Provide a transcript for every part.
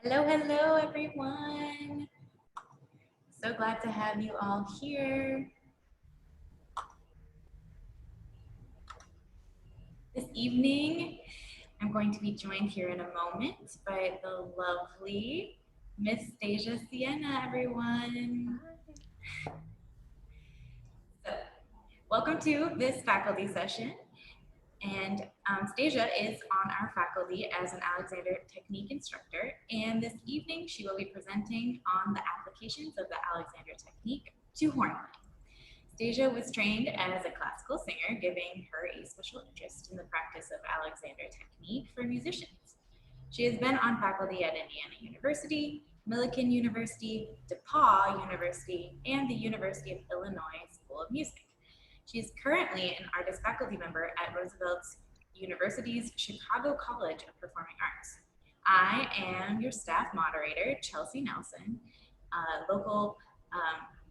Hello, hello, everyone. So glad to have you all here. This evening, I'm going to be joined here in a moment by the lovely Miss Stasia Siena, everyone. So, welcome to this faculty session. And Stasia is on our faculty as an Alexander Technique instructor. And this evening, she will be presenting on the applications of the Alexander Technique to horn. Stasia was trained as a classical singer, giving her a special interest in the practice of Alexander Technique for musicians. She has been on faculty at Indiana University, Millikan University, DePauw University, and the University of Illinois School of Music. She is currently an artist faculty member at Roosevelt University's Chicago College of Performing Arts. I am your staff moderator, Chelsea Nelson, local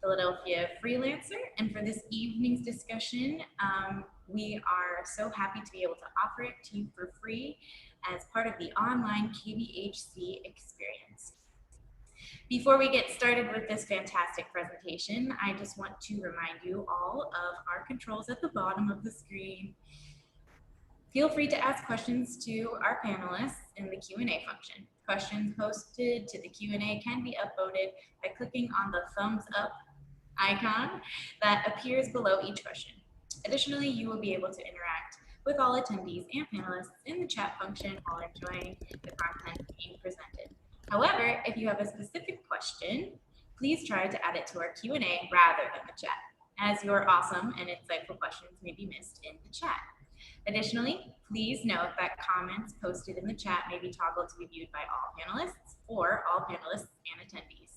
Philadelphia freelancer. And for this evening's discussion, we are so happy to be able to offer it to you for free as part of the online KBHC experience. Before we get started with this fantastic presentation, I just want to remind you all of our controls at the bottom of the screen. Feel free to ask questions to our panelists in the Q&A function. Questions posted to the Q&A can be upvoted by clicking on the thumbs up icon that appears below each question. Additionally, you will be able to interact with all attendees and panelists in the chat function while enjoying the content being presented. However, if you have a specific question, please try to add it to our Q&A rather than the chat, as your awesome and insightful questions may be missed in the chat. Additionally, please note that comments posted in the chat may be toggled to be viewed by all panelists or all panelists and attendees.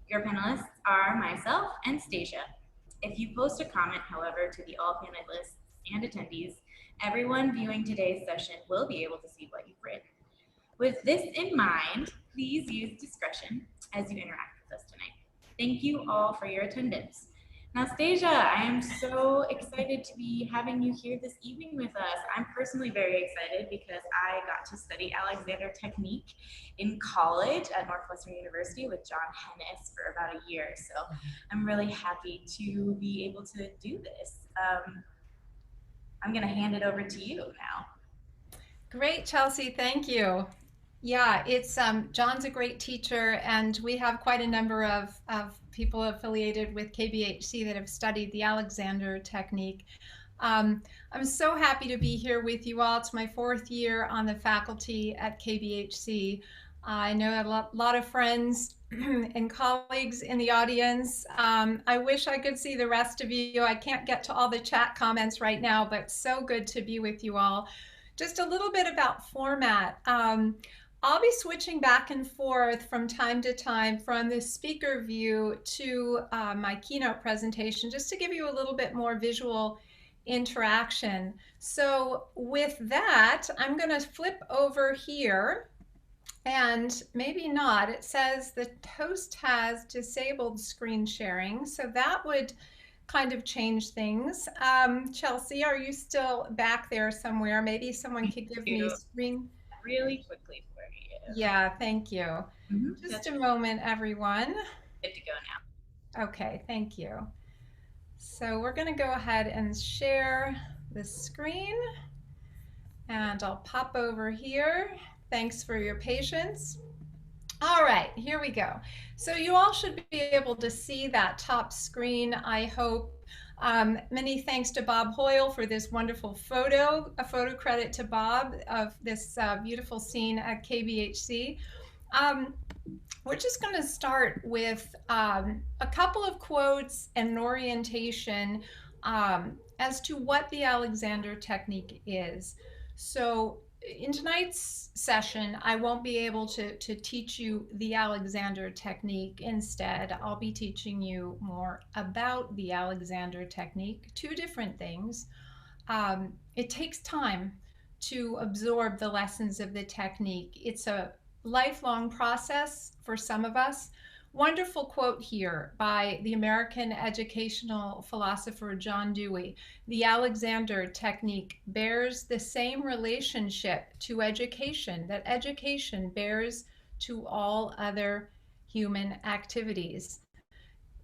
Your panelists are myself and Stasia. If you post a comment, however, to the all panelists and attendees, everyone viewing today's session will be able to see what you've written. With this in mind, please use discretion as you interact with us tonight. Thank you all for your attendance. Now, Stasia, I am so excited to be having you here this evening with us. I'm personally very excited because I got to study Alexander Technique in college at Northwestern University with John Hennis for about a year. So I'm really happy to be able to do this. I'm going to hand it over to you now. Great, Chelsea. Thank you. Yeah, it's John's a great teacher, and we have quite a number of people affiliated with KBHC that have studied the Alexander Technique. I'm so happy to be here with you all. It's my 4th year on the faculty at KBHC. I know a lot of friends and colleagues in the audience. I wish I could see the rest of you. I can't get to all the chat comments right now, but so good to be with you all. Just a little bit about format. I'll be switching back and forth from time to time from the speaker view to my keynote presentation, just to give you a little bit more visual interaction. So with that, I'm going to flip over here, and maybe not. It says the host has disabled screen sharing, so that would kind of change things. Chelsea, are you still back there somewhere? Maybe someone could give me screen really quickly for you. Yeah, thank you. Just a moment, everyone. Good to go now. Okay, thank you. So we're going to go ahead and share the screen, and I'll pop over here. Thanks for your patience. All right, here we go. So you all should be able to see that top screen, I hope. Many thanks to Bob Hoyle for this wonderful photo, a photo credit to Bob of this beautiful scene at KBHC. We're just going to start with a couple of quotes and an orientation as to what the Alexander Technique is. So in tonight's session, I won't be able to teach you the Alexander Technique. Instead, I'll be teaching you more about the Alexander Technique, 2 different things. It takes time to absorb the lessons of the technique. It's a lifelong process for some of us. Wonderful quote here by the American educational philosopher John Dewey. The Alexander Technique bears the same relationship to education that education bears to all other human activities.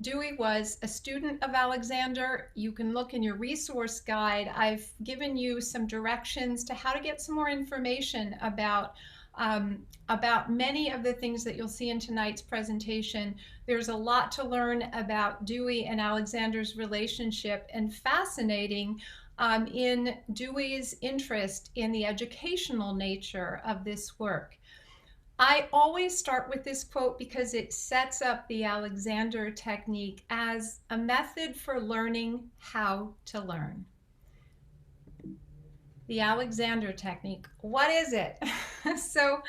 Dewey was a student of Alexander. You can look in your resource guide. I've given you some directions to how to get some more information about many of the things that you'll see in tonight's presentation. There's a lot to learn about Dewey and Alexander's relationship, and fascinating in Dewey's interest in the educational nature of this work. I always start with this quote because it sets up the Alexander technique as a method for learning how to learn. The Alexander technique, what is it? So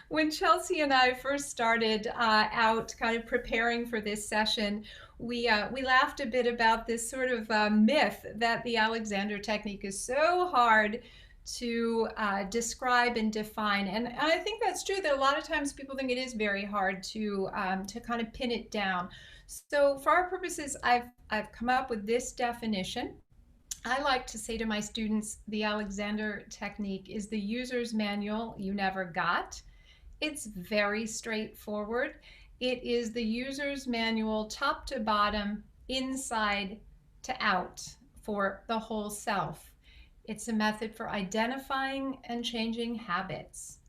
when Chelsea and I first started out kind of preparing for this session, we laughed a bit about this sort of myth that the Alexander technique is so hard to describe and define. And I think that's true, that a lot of times people think it is very hard to kind of pin it down. So for our purposes, I've come up with this definition. I like to say to my students, the Alexander technique is the user's manual you never got. It's very straightforward. It is the user's manual top to bottom, inside to out, for the whole self. It's a method for identifying and changing habits,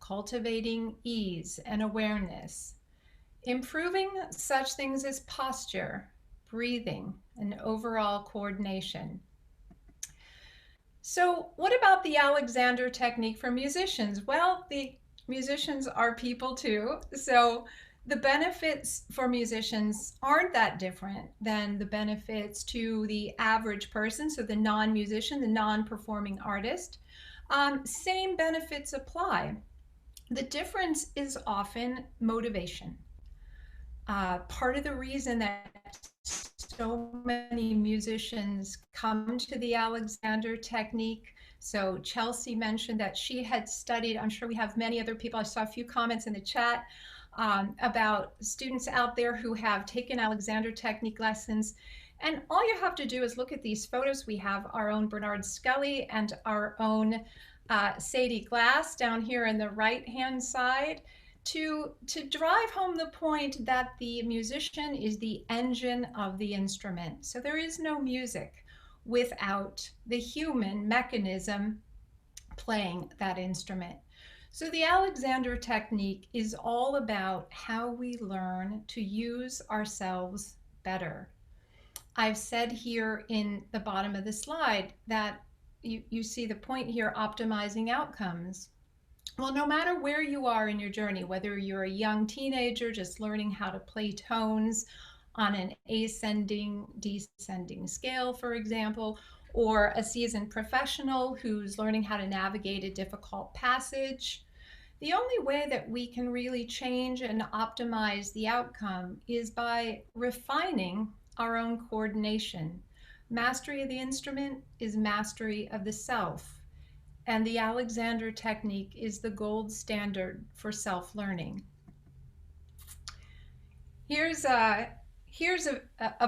cultivating ease and awareness, improving such things as posture, breathing, and overall coordination. So what about the Alexander technique for musicians? Well, the musicians are people too. So the benefits for musicians aren't that different than the benefits to the average person, so the non-musician, the non-performing artist. Same benefits apply. The difference is often motivation. Part of the reason that so many musicians come to the Alexander technique. So Chelsea mentioned that she had studied, I'm sure we have many other people, I saw a few comments in the chat about students out there who have taken Alexander technique lessons. And all you have to do is look at these photos. We have our own Bernard Scully and our own Sadie Glass down here in the right-hand side, to drive home the point that the musician is the engine of the instrument. So there is no music without the human mechanism playing that instrument. So the Alexander technique is all about how we learn to use ourselves better. I've said here in the bottom of the slide that you see the point here, optimizing outcomes. Well, no matter where you are in your journey, whether you're a young teenager just learning how to play tones on an ascending, descending scale, for example, or a seasoned professional who's learning how to navigate a difficult passage, the only way that we can really change and optimize the outcome is by refining our own coordination. Mastery of the instrument is mastery of the self. And the Alexander technique is the gold standard for self-learning. Here's a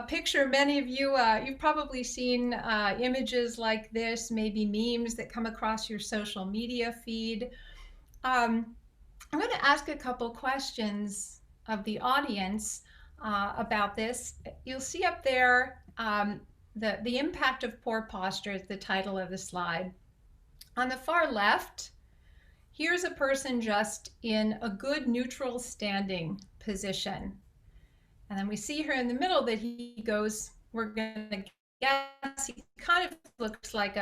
picture. Many of you, you've probably seen images like this, maybe memes that come across your social media feed. I'm going to ask a couple questions of the audience about this. You'll see up there the impact of poor posture is the title of the slide. On the far left, here's a person just in a good neutral standing position. And then we see here in the middle that he goes, we're going to guess, he kind of looks like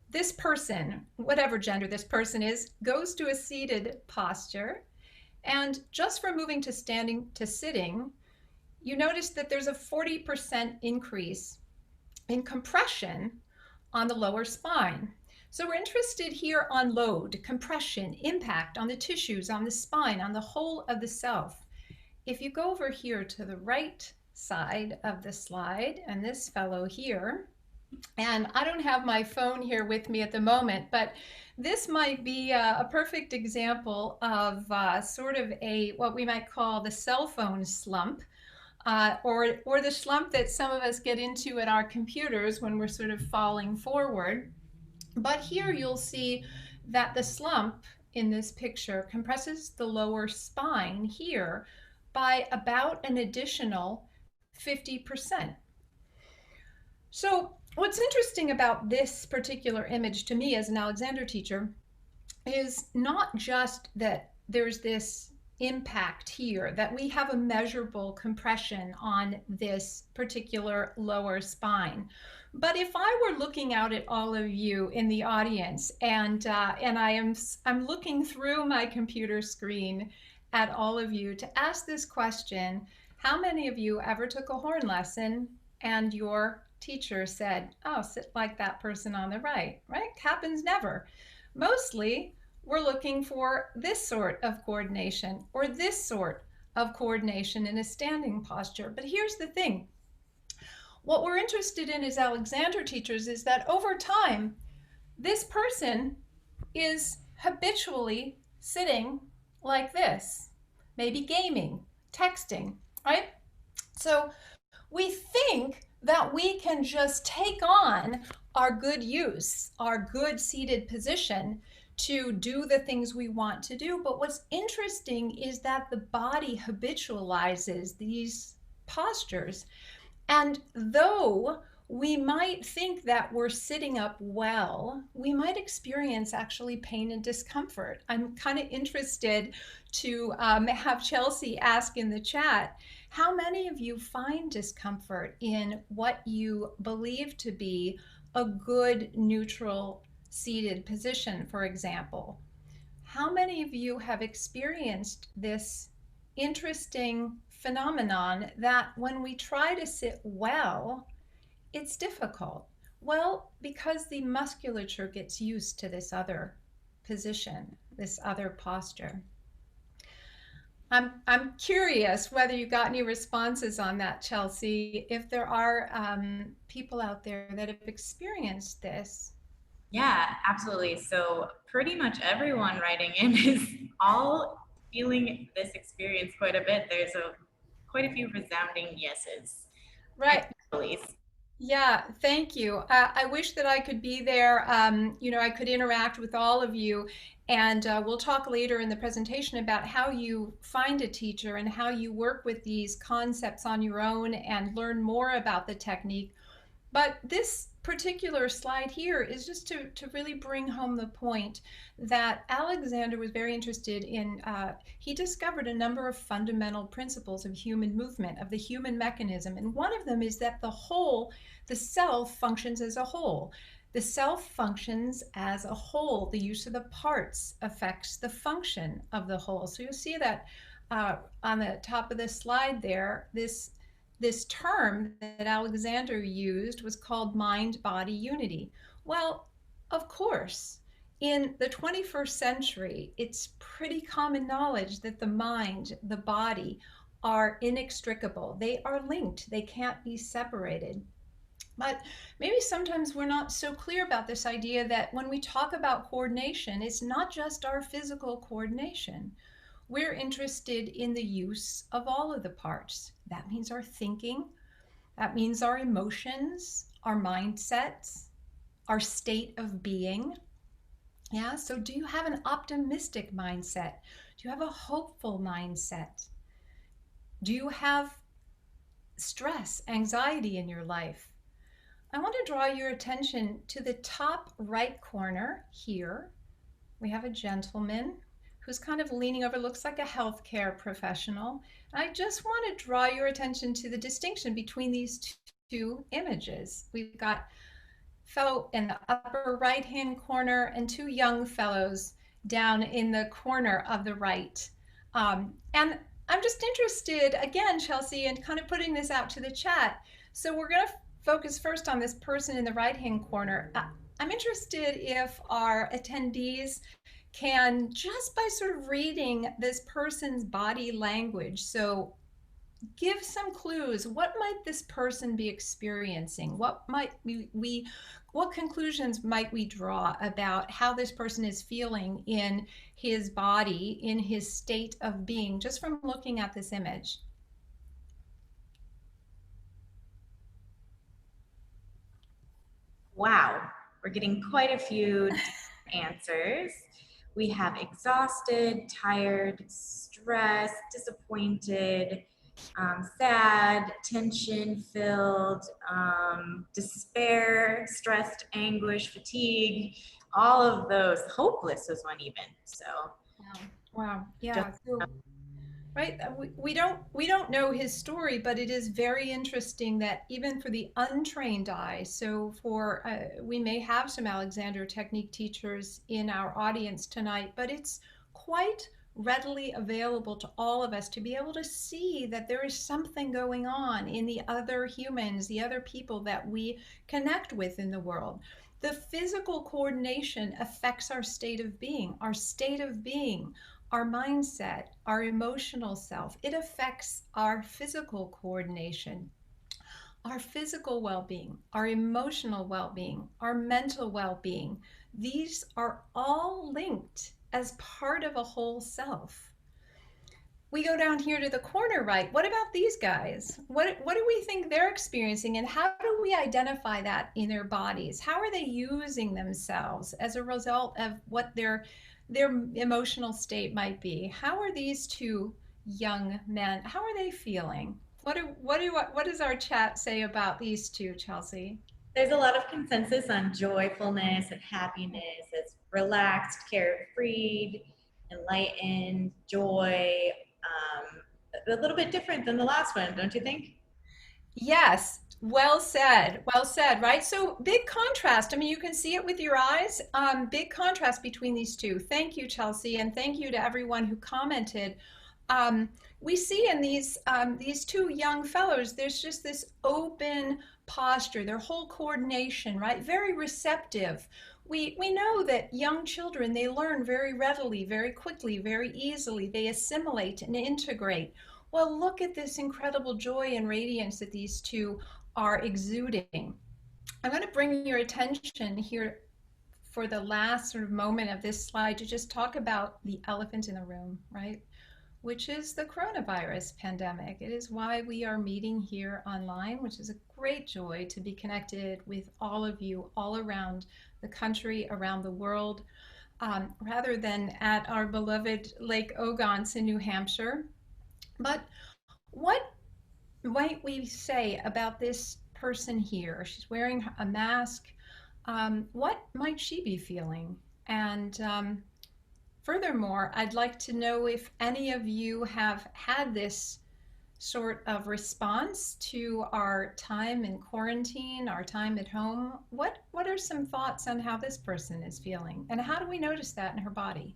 this person, whatever gender this person is, goes to a seated posture. And just from moving to standing to sitting, you notice that there's a 40% increase in compression on the lower spine. So we're interested here on load, compression, impact on the tissues, on the spine, on the whole of the self. If you go over here to the right side of the slide, and this fellow here, and I don't have my phone here with me at the moment, but this might be a perfect example of sort of what we might call the cell phone slump. Or the slump that some of us get into at our computers when we're sort of falling forward. But here you'll see that the slump in this picture compresses the lower spine here by about an additional 50%. So what's interesting about this particular image to me as an Alexander teacher is not just that there's this impact here, that we have a measurable compression on this particular lower spine. But if I were looking out at all of you in the audience, and I'm looking through my computer screen at all of you to ask this question, how many of you ever took a horn lesson and your teacher said, "Oh, sit like that person on the right"? Right? Happens never. Mostly, we're looking for this sort of coordination or this sort of coordination in a standing posture. But here's the thing. What we're interested in as Alexander teachers is that over time, this person is habitually sitting like this, maybe gaming, texting, right? So we think that we can just take on our good use, our good seated position to do the things we want to do. But what's interesting is that the body habitualizes these postures. And though we might think that we're sitting up well, we might experience actually pain and discomfort. I'm kind of interested to have Chelsea ask in the chat, how many of you find discomfort in what you believe to be a good neutral seated position, for example? How many of you have experienced this interesting phenomenon that when we try to sit well, it's difficult? Well, because the musculature gets used to this other position, this other posture. I'm curious whether you got any responses on that, Chelsea, if there are people out there that have experienced this. Yeah, absolutely. So pretty much everyone writing in is all feeling this experience quite a bit. There's quite a few resounding yeses. Right. Please. Yeah, thank you. I wish that I could be there. I could interact with all of you, and we'll talk later in the presentation about how you find a teacher and how you work with these concepts on your own and learn more about the technique. But this particular slide here is just to really bring home the point that Alexander was very interested in. He discovered a number of fundamental principles of human movement, of the human mechanism. And one of them is that the self functions as a whole. The self functions as a whole. The use of the parts affects the function of the whole. So you'll see that on the top of this slide there, this term that Alexander used was called mind-body unity. Well, of course, in the 21st century, it's pretty common knowledge that the mind, the body, are inextricable. They are linked. They can't be separated. But maybe sometimes we're not so clear about this idea that when we talk about coordination, it's not just our physical coordination. We're interested in the use of all of the parts. That means our thinking, that means our emotions, our mindsets, our state of being. Yeah, so do you have an optimistic mindset? Do you have a hopeful mindset? Do you have stress, anxiety in your life? I want to draw your attention to the top right corner here. We have a gentleman who's kind of leaning over, looks like a healthcare professional. I just want to draw your attention to the distinction between these two images. We've got fellow in the upper right-hand corner and two young fellows down in the corner of the right. And I'm just interested, again, Chelsea, in kind of putting this out to the chat. So we're going to focus first on this person in the right-hand corner. I'm interested if our attendees can, just by sort of reading this person's body language, so give some clues. What might this person be experiencing? What conclusions might we draw about how this person is feeling in his body, in his state of being, just from looking at this image? Wow, we're getting quite a few answers. We have exhausted, tired, stressed, disappointed, sad, tension-filled, despair, stressed, anguish, fatigue, all of those. Hopeless was one even. So Wow. Wow. just Yeah. So, right. We don't know his story, but it is very interesting that even for the untrained eye, so for we may have some Alexander Technique teachers in our audience tonight, but it's quite readily available to all of us to be able to see that there is something going on in the other humans, the other people that we connect with in the world. The physical coordination affects our state of being. Our state of being, our mindset, our emotional self. It affects our physical coordination, our physical well being, our emotional well being, our mental well being. These are all linked as part of a whole self. We go down here to the corner right. What about these guys? What do we think they're experiencing, and how do we identify that in their bodies? How are they using themselves as a result of what their emotional state might be? How are these two young men? How are they feeling? What does our chat say about these two, Chelsea? there's a lot of consensus on joyfulness and happiness as relaxed, carefree, enlightened, joy. A little bit different than the last one, don't you think? Yes, well said. Well said, right? So big contrast. I mean, you can see it with your eyes. Big contrast between these two. Thank you, Chelsea, and thank you to everyone who commented. We see in these two young fellows, there's just this open posture, their whole coordination, right? Very receptive. We know that young children, they learn very readily, very quickly, very easily. They assimilate and integrate. Well, look at this incredible joy and radiance that these two are exuding. I'm going to bring your attention here for the last sort of moment of this slide to just talk about the elephant in the room, right? Which is the coronavirus pandemic. It is why we are meeting here online, which is a great joy to be connected with all of you all around the country, around the world, rather than at our beloved Lake Ogons in New Hampshire. But what might we say about this person here? She's wearing a mask. What might she be feeling? And furthermore, I'd like to know if any of you have had this sort of response to our time in quarantine, our time at home. What are some thoughts on how this person is feeling? And how do we notice that in her body?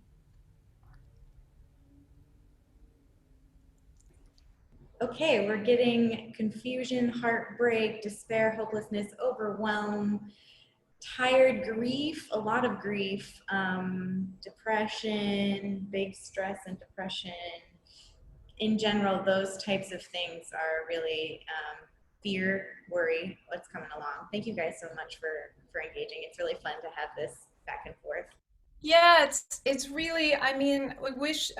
Okay, we're getting confusion, heartbreak, despair, hopelessness, overwhelm, tired, grief, a lot of grief, depression, big stress and depression. In general, those types of things are really fear, worry, what's coming along. Thank you guys so much for engaging. It's really fun to have this back and forth. Yeah, it's really, I mean, I wish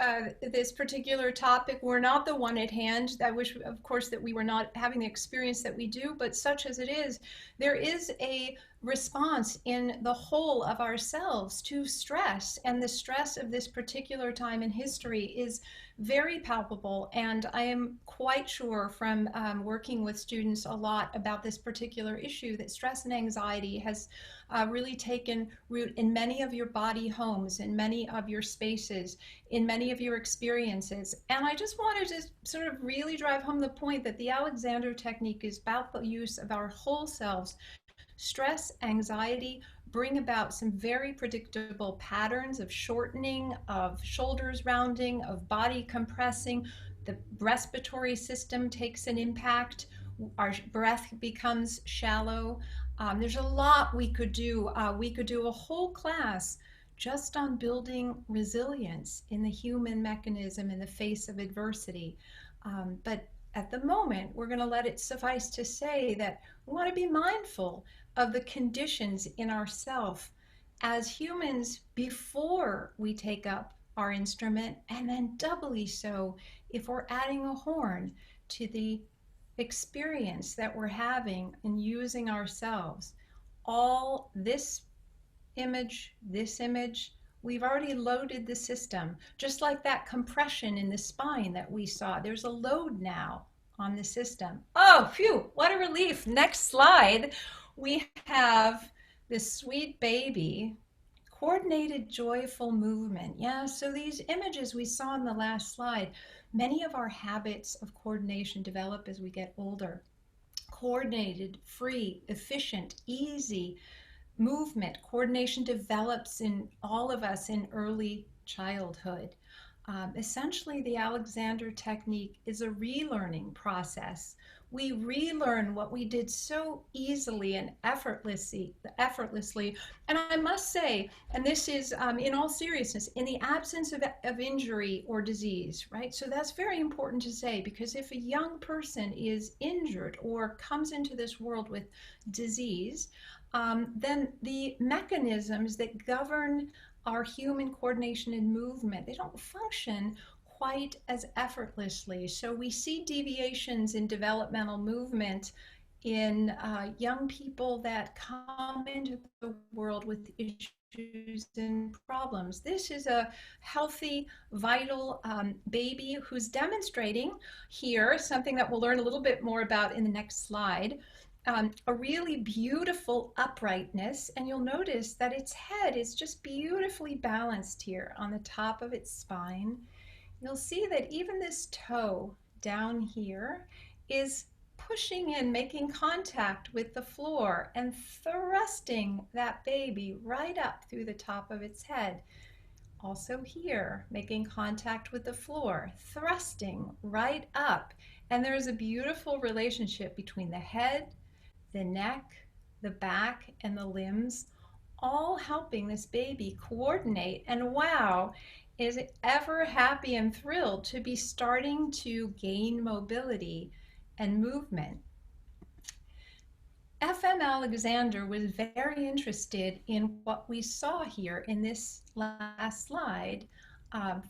this particular topic were not the one at hand. I wish, of course, that we were not having the experience that we do, but such as it is, there is a response in the whole of ourselves to stress, and the stress of this particular time in history is very palpable. And I am quite sure from working with students a lot about this particular issue that stress and anxiety has really taken root in many of your body homes, in many of your spaces, in many of your experiences. And I just wanted to sort of really drive home the point that the Alexander technique is about the use of our whole selves. Stress, anxiety bring about some very predictable patterns of shortening, of shoulders rounding, of body compressing. The respiratory system takes an impact. Our breath becomes shallow. There's a lot we could do. We could do a whole class just on building resilience in the human mechanism in the face of adversity. But at the moment, we're going to let it suffice to say that we want to be mindful of the conditions in ourself as humans before we take up our instrument, and then doubly so if we're adding a horn to the experience that we're having in using ourselves. All this image, We've already loaded the system, just like that compression in the spine that we saw. There's a load now on the system. Oh, phew, what a relief. Next slide, we have this sweet baby. Coordinated, joyful movement. Yeah, so these images we saw in the last slide, many of our habits of coordination develop as we get older. Coordinated, free, efficient, easy movement. Coordination develops in all of us in early childhood. Essentially, the Alexander technique is a relearning process. We relearn what we did so easily and effortlessly. And I must say, and this is in all seriousness, in the absence of injury or disease, right? So that's very important to say, because if a young person is injured or comes into this world with disease, then the mechanisms that govern our human coordination and movement, they don't function quite as effortlessly. So we see deviations in developmental movement in young people that come into the world with issues and problems. This is a healthy, vital baby who's demonstrating here something that we'll learn a little bit more about in the next slide. A really beautiful uprightness, and you'll notice that its head is just beautifully balanced here on the top of its spine. You'll see that even this toe down here is pushing in, making contact with the floor and thrusting that baby right up through the top of its head. Also here, making contact with the floor, thrusting right up. And there's a beautiful relationship between the head, the neck, the back, and the limbs, all helping this baby coordinate. And wow, is it ever happy and thrilled to be starting to gain mobility and movement. FM Alexander was very interested in what we saw here in this last slide,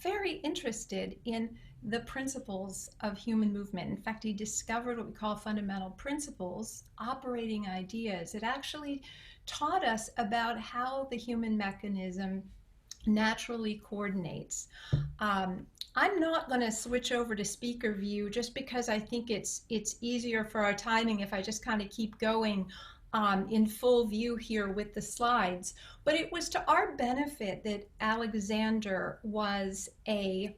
very interested in the principles of human movement. In fact, he discovered what we call fundamental principles, operating ideas. It actually taught us about how the human mechanism naturally coordinates. I'm not going to switch over to speaker view just because I think it's easier for our timing if I just kind of keep going in full view here with the slides. But it was to our benefit that Alexander was a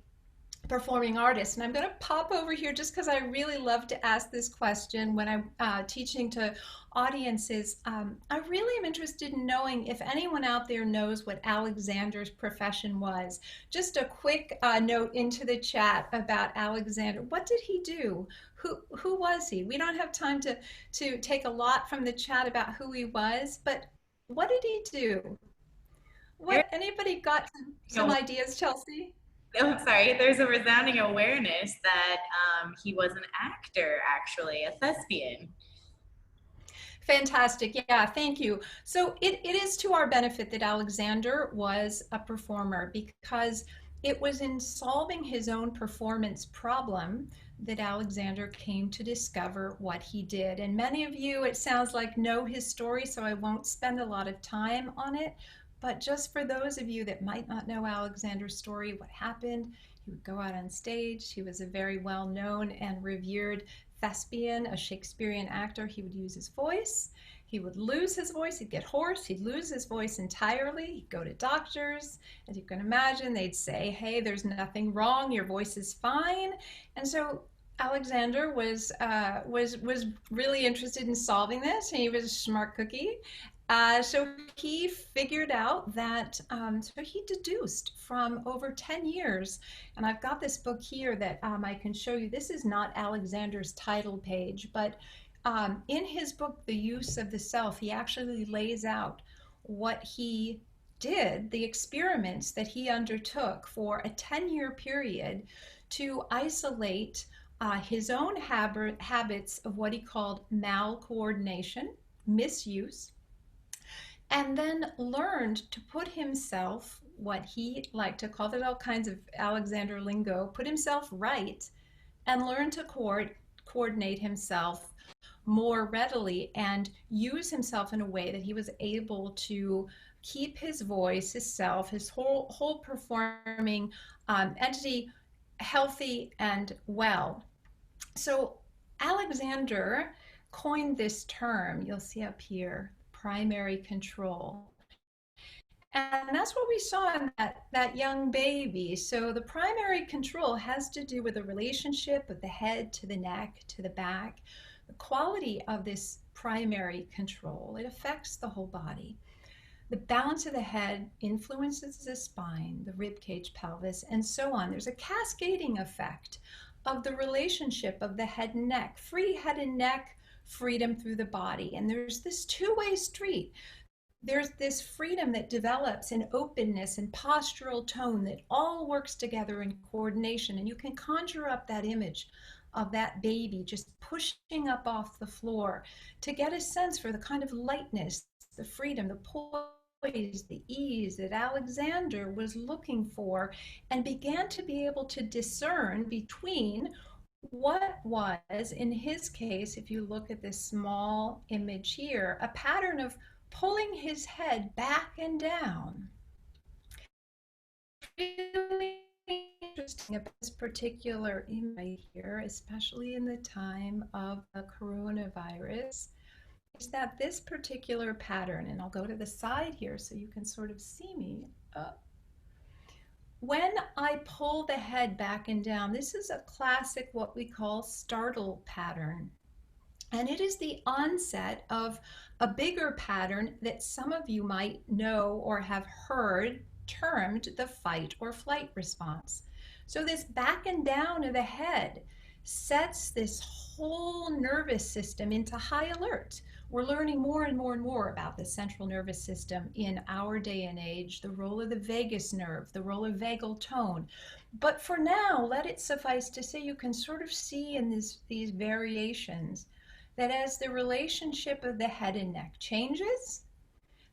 performing artist. And I'm going to pop over here just because I really love to ask this question when I'm teaching to audiences. I really am interested in knowing if anyone out there knows what Alexander's profession was. Just a quick note into the chat about Alexander. What did he do? Who was he? We don't have time to take a lot from the chat about who he was, but what did he do? Anybody got some ideas, Chelsea? Oh, sorry. There's a resounding awareness that he was an actor, actually, a thespian. Fantastic. Yeah, thank you. So it is to our benefit that Alexander was a performer, because it was in solving his own performance problem that Alexander came to discover what he did. And many of you, it sounds like, know his story, so I won't spend a lot of time on it. But just for those of you that might not know Alexander's story, what happened, he would go out on stage. He was a very well-known and revered thespian, a Shakespearean actor. He would use his voice. He would lose his voice. He'd get hoarse. He'd lose his voice entirely. He'd go to doctors. As you can imagine, they'd say, hey, there's nothing wrong. Your voice is fine. And so Alexander was really interested in solving this, and he was a smart cookie. So he figured out that, so he deduced from over 10 years, and I've got this book here that I can show you. This is not Alexander's title page, but in his book, The Use of the Self, he actually lays out what he did, the experiments that he undertook for a 10-year period to isolate his own habits of what he called malcoordination, misuse, and then learned to put himself, what he liked to call, there's all kinds of Alexander lingo, put himself right, and learn to coordinate himself more readily and use himself in a way that he was able to keep his voice, his self, his whole performing entity healthy and well. So Alexander coined this term, you'll see up here, primary control. And that's what we saw in that young baby. So the primary control has to do with the relationship of the head to the neck to the back. The quality of this primary control, it affects the whole body. The balance of the head influences the spine, the rib cage, pelvis, and so on. There's a cascading effect of the relationship of the head and neck. Free head and neck, freedom through the body. And there's this two-way street. There's this freedom that develops in openness and postural tone that all works together in coordination. And you can conjure up that image of that baby just pushing up off the floor to get a sense for the kind of lightness, the freedom, the poise, the ease that Alexander was looking for, and began to be able to discern between what was, in his case, if you look at this small image here, a pattern of pulling his head back and down. Really interesting about this particular image here, especially in the time of the coronavirus, is that this particular pattern, and I'll go to the side here so you can sort of see me. When I pull the head back and down, this is a classic what we call startle pattern. And it is the onset of a bigger pattern that some of you might know or have heard termed the fight or flight response. So this back and down of the head sets this whole nervous system into high alert. We're learning more and more and more about the central nervous system in our day and age, the role of the vagus nerve, the role of vagal tone. But for now, let it suffice to say you can sort of see in these variations that as the relationship of the head and neck changes,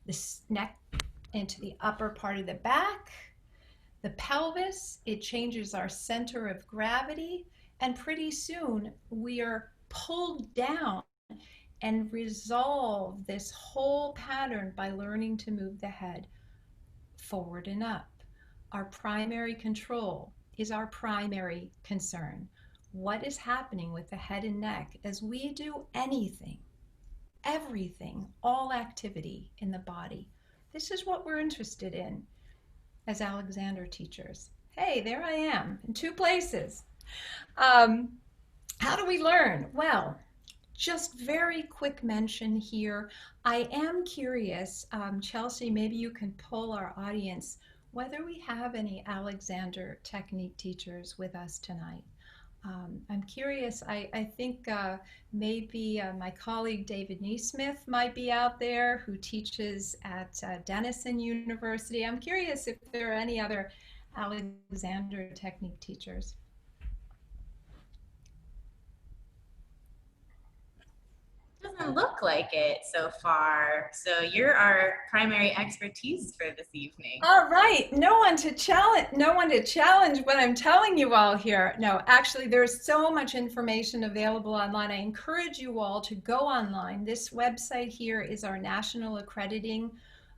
the neck into the upper part of the back, the pelvis, it changes our center of gravity, and pretty soon we are pulled down and resolve this whole pattern by learning to move the head forward and up. Our primary control is our primary concern. What is happening with the head and neck as we do anything, everything, all activity in the body? This is what we're interested in as Alexander teachers. Hey, there I am in two places. How do we learn? Well, just very quick mention here. I am curious, Chelsea, maybe you can poll our audience whether we have any Alexander technique teachers with us tonight. I'm curious, I think maybe my colleague David Neesmith might be out there, who teaches at Denison University. I'm curious if there are any other Alexander technique teachers. Doesn't look like it so far. So you're our primary expertise for this evening. All right, no one to challenge what I'm telling you all here. No, actually, there's so much information available online. I encourage you all to go online. This website here is our national accrediting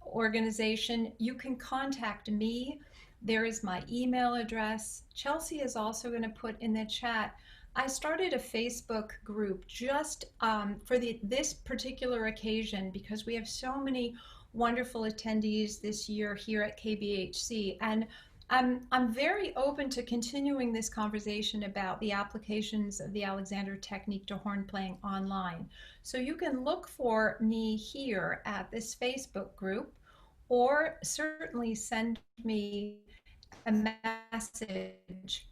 organization. You can contact me. There is my email address. Chelsea is also going to put in the chat. I started a Facebook group just for this particular occasion because we have so many wonderful attendees this year here at KBHC, and I'm very open to continuing this conversation about the applications of the Alexander technique to horn playing online. So you can look for me here at this Facebook group, or certainly send me a message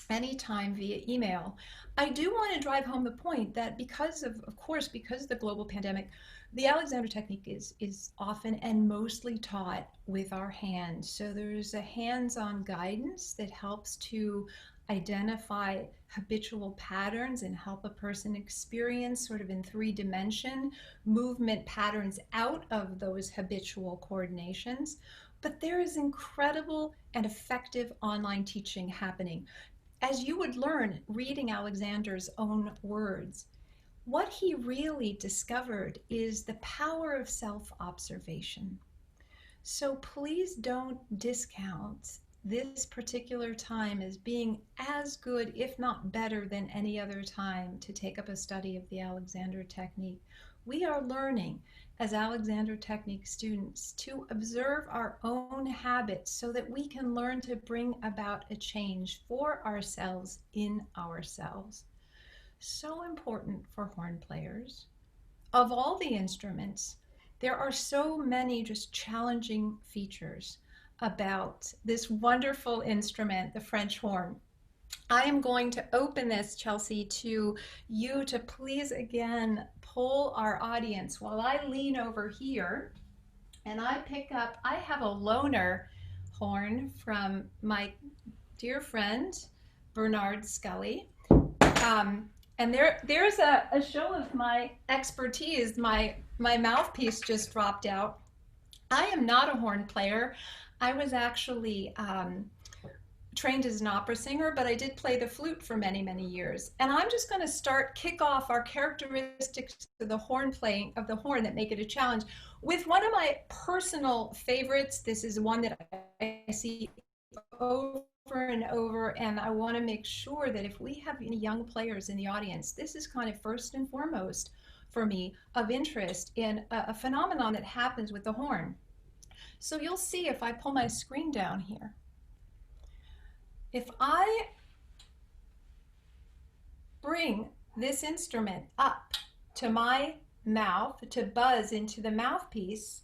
anytime via email. I do want to drive home the point that because of course, because of the global pandemic, the Alexander technique is often and mostly taught with our hands. So there's a hands-on guidance that helps to identify habitual patterns and help a person experience sort of in 3-dimension movement patterns out of those habitual coordinations. But there is incredible and effective online teaching happening. As you would learn reading Alexander's own words, what he really discovered is the power of self-observation. So please don't discount this particular time as being as good, if not better, than any other time to take up a study of the Alexander Technique. We are learning as Alexander Technique students to observe our own habits so that we can learn to bring about a change for ourselves in ourselves. So important for horn players. Of all the instruments, there are so many just challenging features about this wonderful instrument, the French horn. I am going to open this, Chelsea, to you to please again poll our audience while I lean over here and I pick up, I have a loaner horn from my dear friend, Bernard Scully. And there's a show of my expertise. My mouthpiece just dropped out. I am not a horn player. I was actually trained as an opera singer, but I did play the flute for many, many years. And I'm just going to kick off our characteristics of the horn playing of the horn that make it a challenge with one of my personal favorites. This is one that I see over and over, and I want to make sure that if we have any young players in the audience, this is kind of first and foremost for me of interest in a phenomenon that happens with the horn. So you'll see if I pull my screen down here, if I bring this instrument up to my mouth to buzz into the mouthpiece,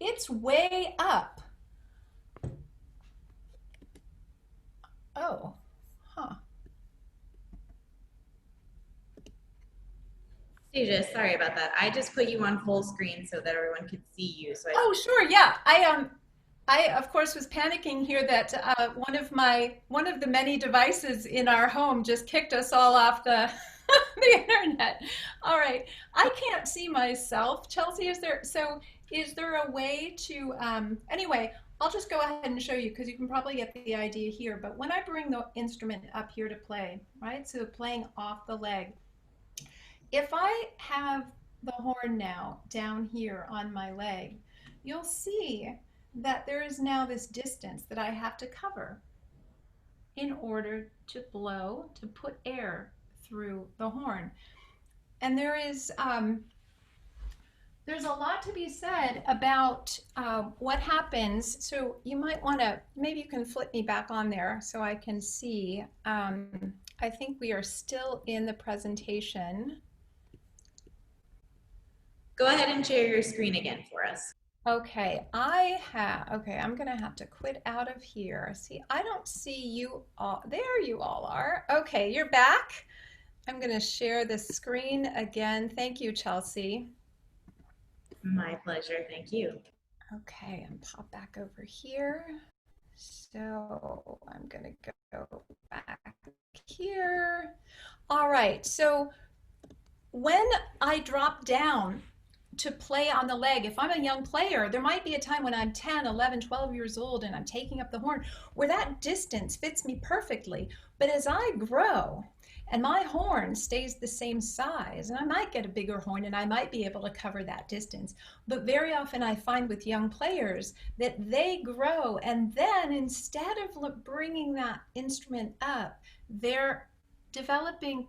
it's way up. Oh, huh. Stasia, sorry about that. I just put you on full screen so that everyone could see you. So oh, sure, yeah. I of course was panicking here that one of the many devices in our home just kicked us all off the the internet. All right, I can't see myself. Chelsea, is there a way to anyway? I'll just go ahead and show you because you can probably get the idea here. But when I bring the instrument up here to play, right? So playing off the leg. If I have the horn now down here on my leg, you'll see that there is now this distance that I have to cover in order to blow, to put air through the horn. And there's a lot to be said about what happens. So you might want to, maybe you can flip me back on there so I can see. I think we are still in the presentation. go ahead and share your screen again for us. Okay, I'm gonna have to quit out of here. See, I don't see you all. There you all are. Okay, you're back. I'm gonna share the screen again. Thank you, Chelsea. My pleasure, thank you. Okay, and pop back over here. So I'm gonna go back here. All right, so when I drop down to play on the leg, if I'm a young player, there might be a time when I'm 10, 11, 12 years old and I'm taking up the horn where that distance fits me perfectly. But as I grow and my horn stays the same size, and I might get a bigger horn and I might be able to cover that distance. But very often I find with young players that they grow, and then instead of bringing that instrument up, they're developing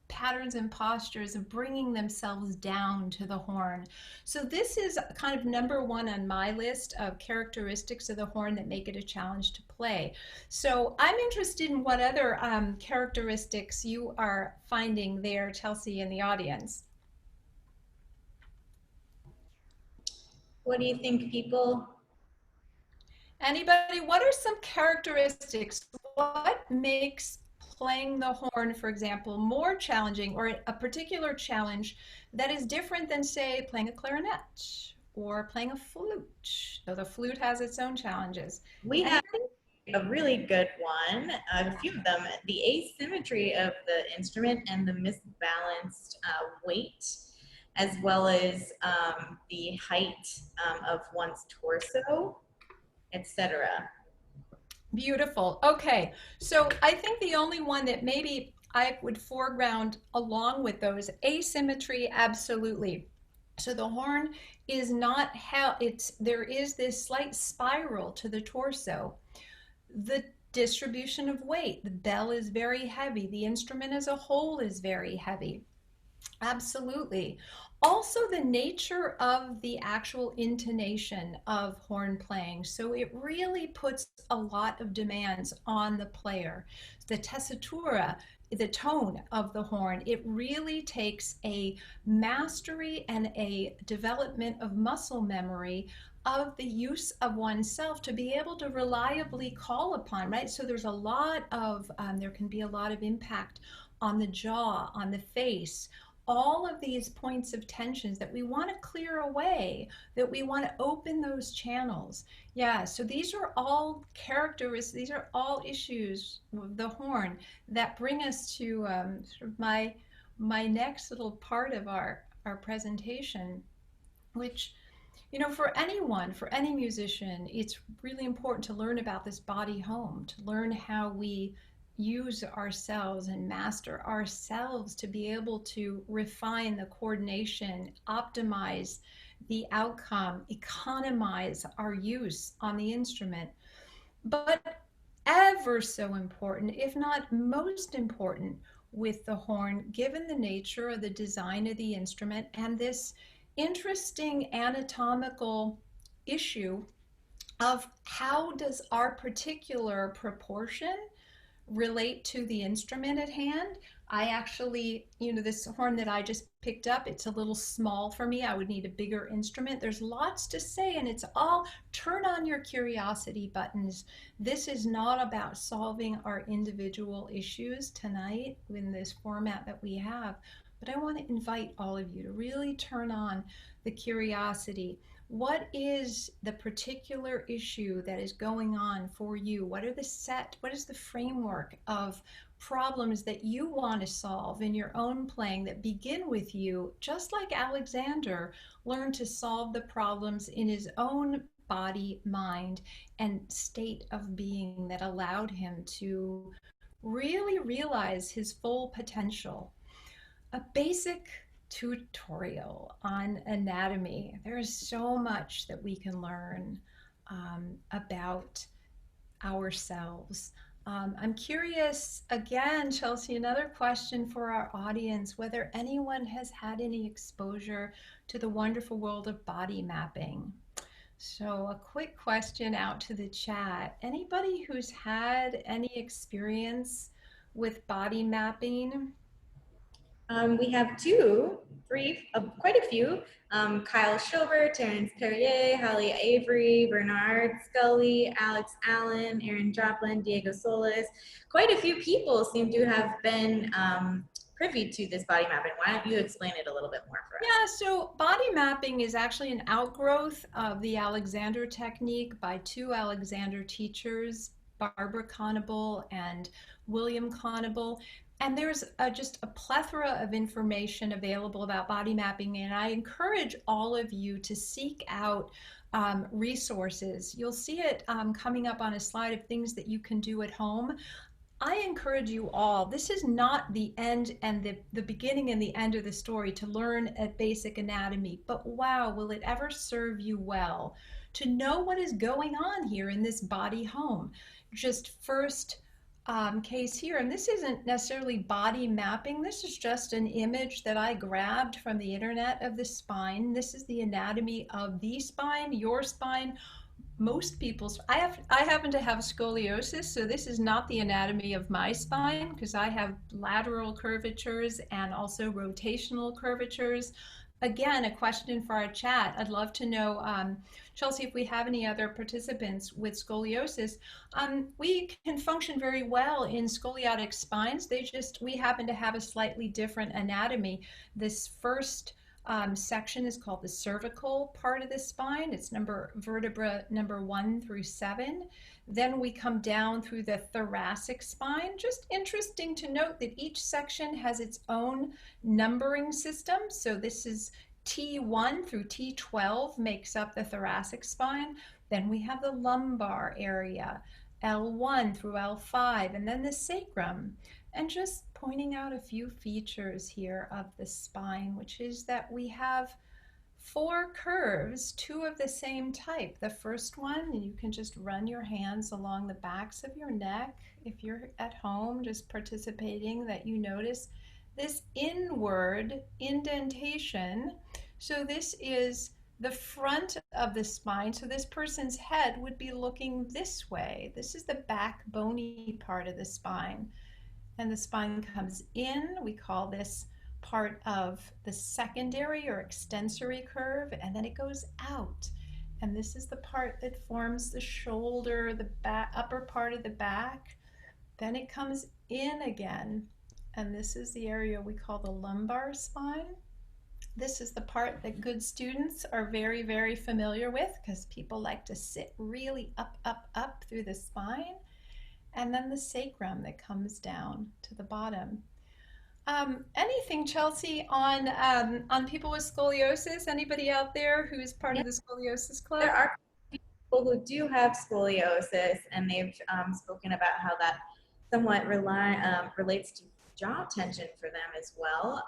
patterns and postures of bringing themselves down to the horn. So this is kind of number one on my list of characteristics of the horn that make it a challenge to play. So I'm interested in what other characteristics you are finding there, Chelsea, in the audience. What do you think, people? Anybody, what are some characteristics? What makes playing the horn, for example, more challenging, or a particular challenge that is different than, say, playing a clarinet or playing a flute? So the flute has its own challenges. We have a really good one, a few of them. The asymmetry of the instrument and the misbalanced weight, as well as the height of one's torso, etc. Beautiful. Okay, so I think the only one that maybe I would foreground along with those, asymmetry, absolutely. So the horn is not how it's, there is this slight spiral to the torso. The distribution of weight, the bell is very heavy, the instrument as a whole is very heavy. Absolutely. Also, the nature of the actual intonation of horn playing. So it really puts a lot of demands on the player. The tessitura, the tone of the horn, it really takes a mastery and a development of muscle memory of the use of oneself to be able to reliably call upon, right? So there's a lot of, there can be a lot of impact on the jaw, on the face, all of these points of tensions that we want to clear away, that we want to open those channels. Yeah, so these are all characteristics, these are all issues with the horn that bring us to sort of my next little part of our presentation, which, you know, for anyone, for any musician, it's really important to learn about this body home, to learn how we use ourselves and master ourselves to be able to refine the coordination, optimize the outcome, economize our use on the instrument. But ever so important, if not most important, with the horn, given the nature of the design of the instrument and this interesting anatomical issue of how does our particular proportion relate to the instrument at hand. I actually, you know, this horn that I just picked up, it's a little small for me. I would need a bigger instrument. There's lots to say, and it's all turn on your curiosity buttons. This is not about solving our individual issues tonight in this format that we have, but I want to invite all of you to really turn on the curiosity. What is the particular issue that is going on for you? What is the framework of problems that you want to solve in your own playing that begin with you, just like Alexander learned to solve the problems in his own body, mind, and state of being that allowed him to really realize his full potential. A basic tutorial on anatomy. There is so much that we can learn about ourselves. I'm curious, again, Chelsea, another question for our audience, whether anyone has had any exposure to the wonderful world of body mapping. So a quick question out to the chat. Anybody who's had any experience with body mapping? We have quite a few. Kyle Schober, Terrence Perrier, Holly Avery, Bernard Scully, Alex Allen, Aaron Joplin, Diego Solis. Quite a few people seem to have been privy to this body mapping. Why don't you explain it a little bit more for us? Yeah, so body mapping is actually an outgrowth of the Alexander technique by two Alexander teachers, Barbara Conable and William Conable. And there's just a plethora of information available about body mapping, and I encourage all of you to seek out resources. You'll see it coming up on a slide of things that you can do at home. I encourage you all, this is not the end and the beginning and the end of the story to learn a basic anatomy, but wow, will it ever serve you well to know what is going on here in this body home. Just first case here, and this isn't necessarily body mapping, this is just an image that I grabbed from the internet of the spine. This is the anatomy of the spine, your spine, most people's. I happen to have scoliosis, so this is not the anatomy of my spine because I have lateral curvatures and also rotational curvatures. Again, a question for our chat. I'd love to know, Chelsea, if we have any other participants with scoliosis. We can function very well in scoliotic spines. We happen to have a slightly different anatomy. This first section is called the cervical part of the spine. It's vertebra number 1 through 7. Then we come down through the thoracic spine. Just interesting to note that each section has its own numbering system. So this is T1 through T12 makes up the thoracic spine. Then we have the lumbar area, L1 through L5, and then the sacrum. And just pointing out a few features here of the spine, which is that we have 4 curves, 2 of the same type. The first one, you can just run your hands along the backs of your neck. If you're at home just participating, that you notice this inward indentation. So this is the front of the spine. So this person's head would be looking this way. This is the back bony part of the spine. And the spine comes in. We call this part of the secondary or extensory curve, and then it goes out. And this is the part that forms the shoulder, the upper part of the back. Then it comes in again, and this is the area we call the lumbar spine. This is the part that good students are very, very familiar with because people like to sit really up, up, up through the spine. And then the sacrum that comes down to the bottom. Anything, Chelsea, on people with scoliosis? Anybody out there who's part Yeah, of the scoliosis club? there are people who do have scoliosis, and they've spoken about how that somewhat relates to jaw tension for them as well.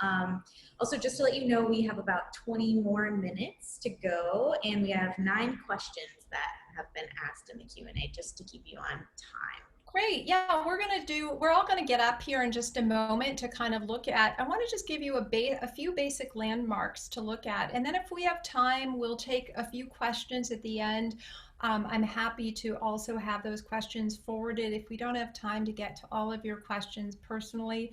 Also, just to let you know, we have about 20 more minutes to go, and we have 9 questions that have been asked in the Q&A just to keep you on time. Great. Yeah, we're all going to get up here in just a moment to kind of look at, I want to just give you a few basic landmarks to look at. And then if we have time, we'll take a few questions at the end. I'm happy to also have those questions forwarded if we don't have time to get to all of your questions personally.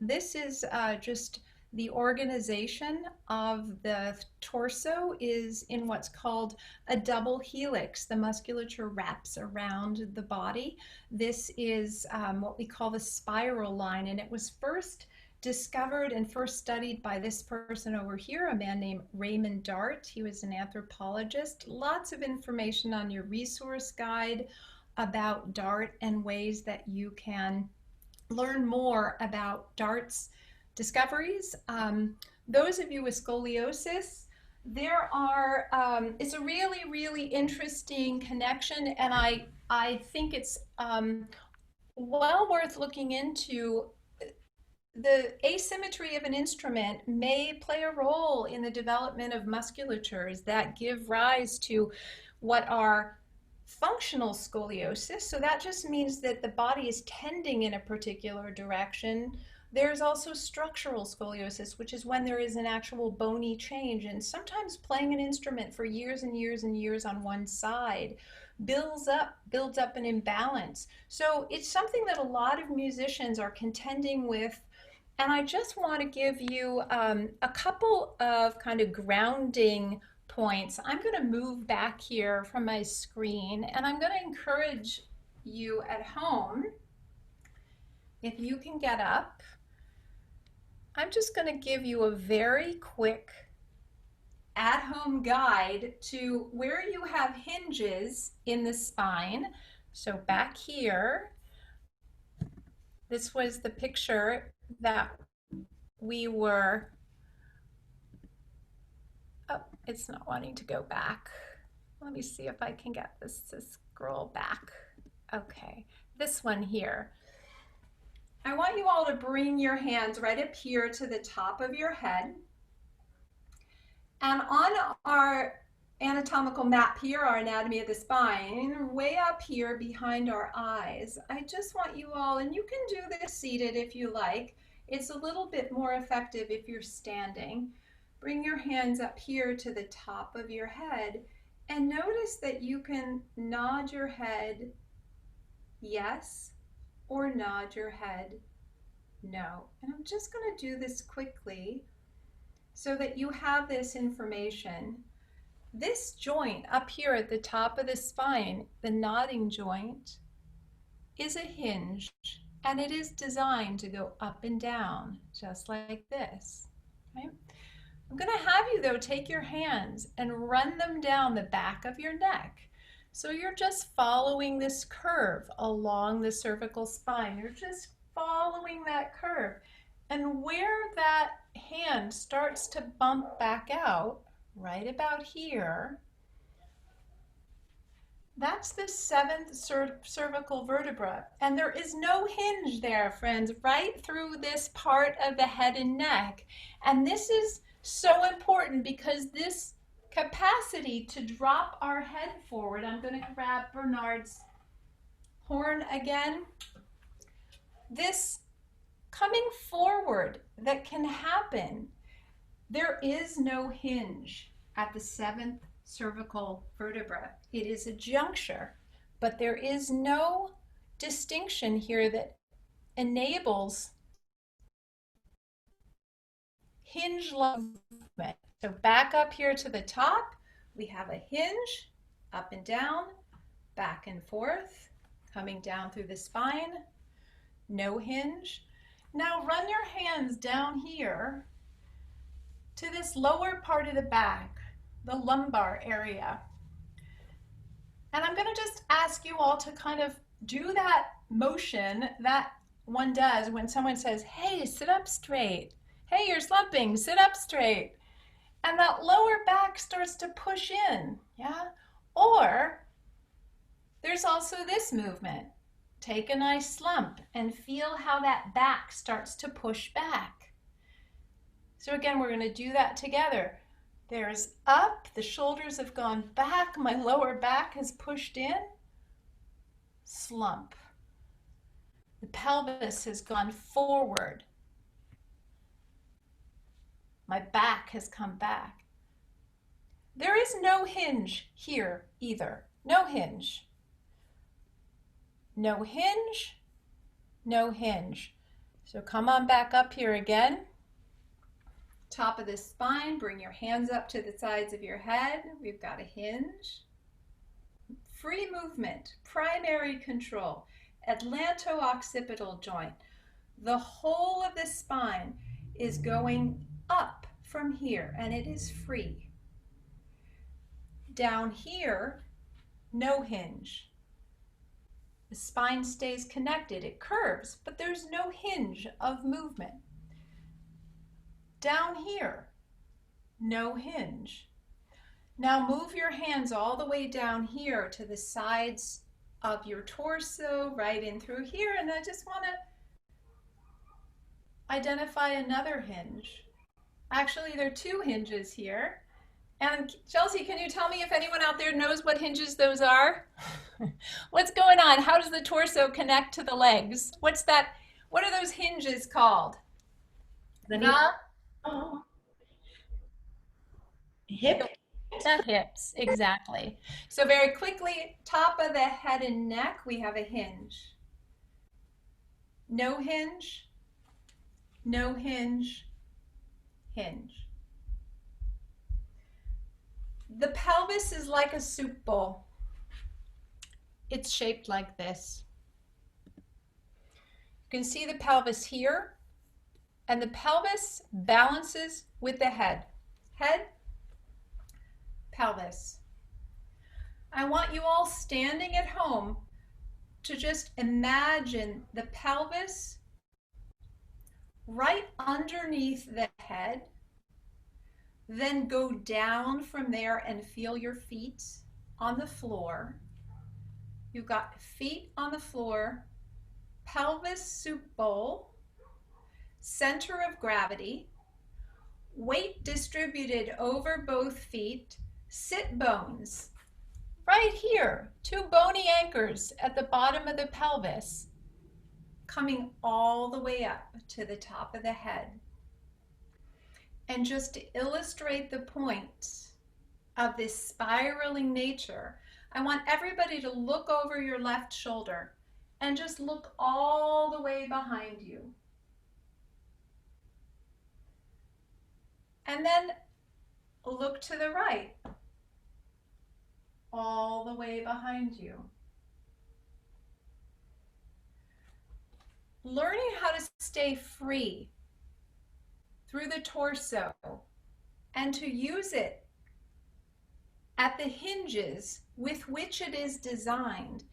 This is just the organization of the torso is in what's called a double helix. The musculature wraps around the body. This is what we call the spiral line, and it was first discovered and first studied by this person over here, a man named Raymond Dart. He was an anthropologist. Lots of information on your resource guide about Dart and ways that you can learn more about Dart's discoveries. Those of you with scoliosis, it's a really, really interesting connection, and I think it's well worth looking into. The asymmetry of an instrument may play a role in the development of musculatures that give rise to what are functional scoliosis. So that just means that the body is tending in a particular direction. There's also structural scoliosis, which is when there is an actual bony change. And sometimes playing an instrument for years and years and years on one side builds up an imbalance. So it's something that a lot of musicians are contending with. And I just want to give you a couple of kind of grounding points. I'm going to move back here from my screen, and I'm going to encourage you at home, if you can get up. I'm just going to give you a very quick at-home guide to where you have hinges in the spine. So back here, this was the picture that we were, oh, it's not wanting to go back. Let me see if I can get this to scroll back. Okay, this one here. I want you all to bring your hands right up here to the top of your head. And on our anatomical map here, our anatomy of the spine, way up here behind our eyes, I just want you all, and you can do this seated if you like. It's a little bit more effective if you're standing. Bring your hands up here to the top of your head and notice that you can nod your head yes or nod your head no. And I'm just going to do this quickly so that you have this information. This joint up here at the top of the spine, the nodding joint, is a hinge, and it is designed to go up and down just like this. Okay? I'm going to have you, though, take your hands and run them down the back of your neck. So you're just following this curve along the cervical spine. You're just following that curve. And where that hand starts to bump back out, right about here, that's the 7th cervical vertebra. And there is no hinge there, friends, right through this part of the head and neck. And this is So important because this capacity to drop our head forward, I'm going to grab Bernard's horn again. This coming forward that can happen, there is no hinge at the 7th cervical vertebra. It is a juncture, but there is no distinction here that enables hinge-like movement. So back up here to the top, we have a hinge, up and down, back and forth, coming down through the spine, no hinge. Now run your hands down here to this lower part of the back, the lumbar area. And I'm going to just ask you all to kind of do that motion that one does when someone says, hey, sit up straight. Hey, you're slumping, sit up straight. And that lower back starts to push in, yeah? Or there's also this movement. Take a nice slump and feel how that back starts to push back. So again, we're going to do that together. There's up, the shoulders have gone back, my lower back has pushed in, slump. The pelvis has gone forward. My back has come back. There is no hinge here either. No hinge. No hinge. No hinge. So come on back up here again. Top of the spine, bring your hands up to the sides of your head. We've got a hinge. Free movement, primary control, atlanto-occipital joint. The whole of the spine is going up from here, and it is free. Down here, no hinge. The spine stays connected. It curves, but there's no hinge of movement. Down here, no hinge. Now move your hands all the way down here to the sides of your torso, right in through here, and I just want to identify another hinge. Actually, there are 2 hinges here. And Chelsea, can you tell me if anyone out there knows what hinges those are? What's going on? How does the torso connect to the legs? What's that? What are those hinges called? Hip. The hips, exactly. So very quickly, top of the head and neck, we have a hinge. No hinge, no hinge, hinge. The pelvis is like a soup bowl. It's shaped like this. You can see the pelvis here, and the pelvis balances with the head. Head, pelvis. I want you all standing at home to just imagine the pelvis right underneath the head, then go down from there and feel your feet on the floor. You've got feet on the floor, pelvis soup bowl, center of gravity, weight distributed over both feet, sit bones. Right here, 2 bony anchors at the bottom of the pelvis, coming all the way up to the top of the head. And just to illustrate the point of this spiraling nature, I want everybody to look over your left shoulder and just look all the way behind you. And then look to the right, all the way behind you. Learning how to stay free through the torso and to use it at the hinges with which it is designed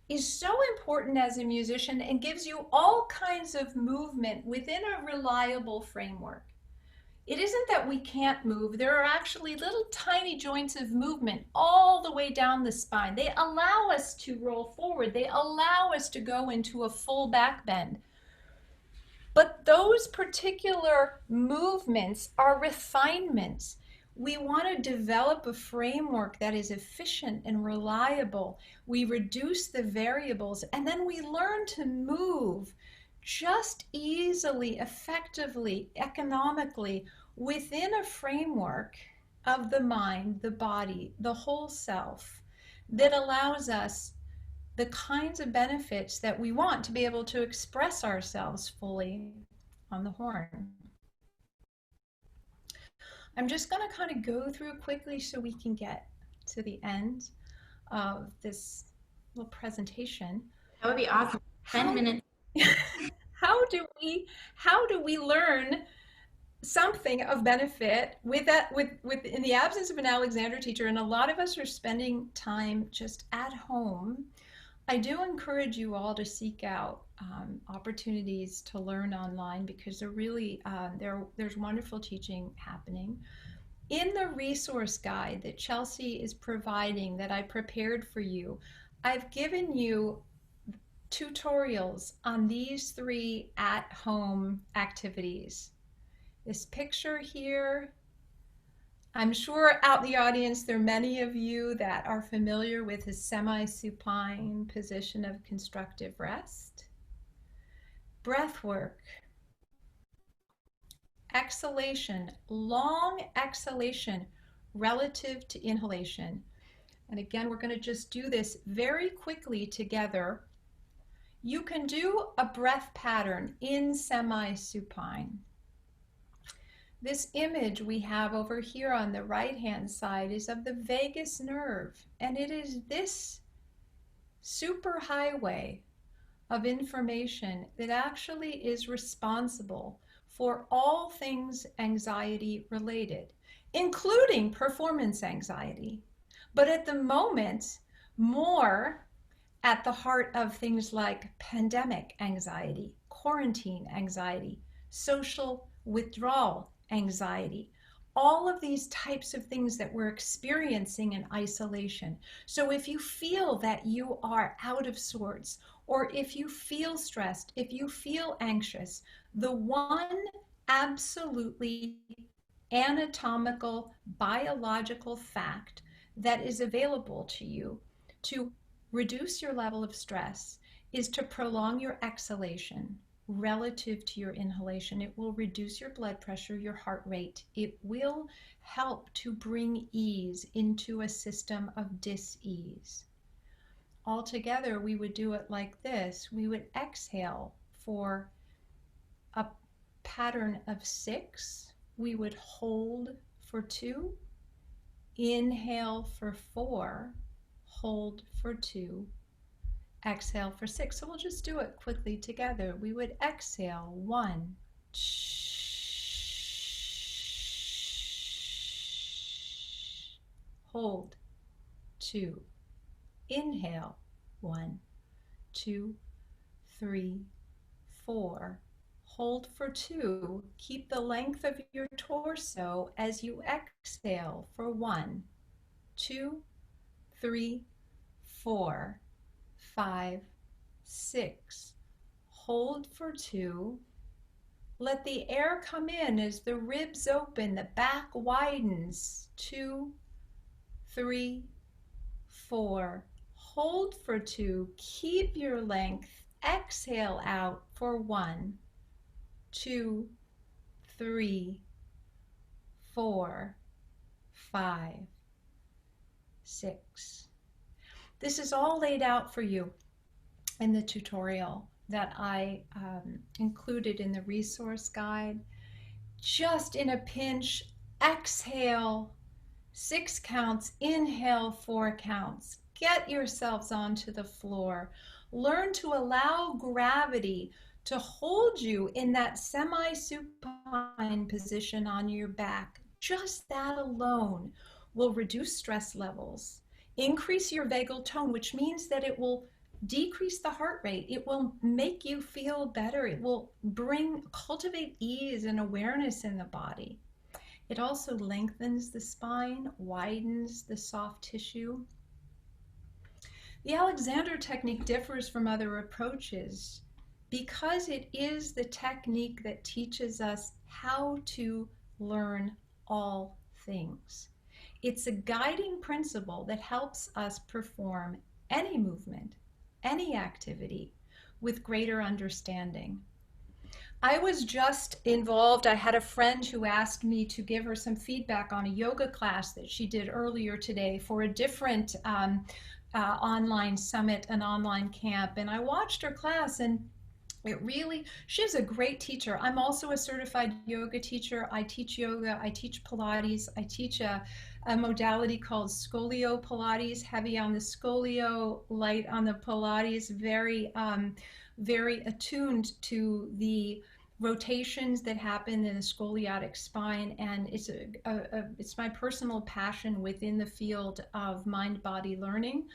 is so important as a musician and gives you all kinds of movement within a reliable framework. It isn't that we can't move. There are actually little tiny joints of movement all the way down the spine. They allow us to roll forward. They allow us to go into a full back bend. But those particular movements are refinements. We want to develop a framework that is efficient and reliable. We reduce the variables, and then we learn to move just easily, effectively, economically within a framework of the mind, the body, the whole self that allows us the kinds of benefits that we want to be able to express ourselves fully on the horn. I'm just going to kind of go through quickly so we can get to the end of this little presentation. That would be awesome. 10 minutes. How do we learn something of benefit with in the absence of an Alexander teacher? And a lot of us are spending time just at home. I do encourage you all to seek out opportunities to learn online, because they're really there's wonderful teaching happening. In the resource guide that Chelsea is providing, that I prepared for you, I've given you tutorials on these 3 at-home activities. This picture here, I'm sure out in the audience there are many of you that are familiar with a semi-supine position of constructive rest. Breath work. Exhalation, long exhalation relative to inhalation. And again, we're going to just do this very quickly together. You can do a breath pattern in semi-supine. This image we have over here on the right-hand side is of the vagus nerve, and it is this superhighway of information that actually is responsible for all things anxiety related, including performance anxiety. But at the moment, more at the heart of things like pandemic anxiety, quarantine anxiety, social withdrawal anxiety, all of these types of things that we're experiencing in isolation. So if you feel that you are out of sorts, or if you feel stressed, if you feel anxious, the one absolutely anatomical, biological fact that is available to you to reduce your level of stress is to prolong your exhalation relative to your inhalation. It will reduce your blood pressure, your heart rate. It will help to bring ease into a system of dis-ease. Altogether, we would do it like this. We would exhale for a pattern of 6. We would hold for 2, inhale for 4, hold for 2, exhale for 6. So we'll just do it quickly together. We would exhale 1, hold 2, inhale 1, 2, 3, 4, hold for 2. Keep the length of your torso as you exhale for 1, 2, 3, 4, 5, 6. Hold for 2. Let the air come in as the ribs open, the back widens. 2, 3, 4. Hold for 2. Keep your length. Exhale out for 1, 2, 3, 4, 5, 6. This is all laid out for you in the tutorial that I included in the resource guide. Just in a pinch, exhale 6 counts, inhale 4 counts. Get yourselves onto the floor. Learn to allow gravity to hold you in that semi-supine position on your back. Just that alone will reduce stress levels, increase your vagal tone, which means that it will decrease the heart rate. It will make you feel better. It will cultivate ease and awareness in the body. It also lengthens the spine, widens the soft tissue. The Alexander technique differs from other approaches because it is the technique that teaches us how to learn all things. It's a guiding principle that helps us perform any movement, any activity with greater understanding. I was just involved. I had a friend who asked me to give her some feedback on a yoga class that she did earlier today for a different online summit, an online camp. And I watched her class, and she's a great teacher. I'm also a certified yoga teacher. I teach yoga, I teach Pilates, I teach a modality called Scolio Pilates, heavy on the Scolio, light on the Pilates, very attuned to the rotations that happen in the scoliotic spine, and it's my personal passion within the field of mind-body learning,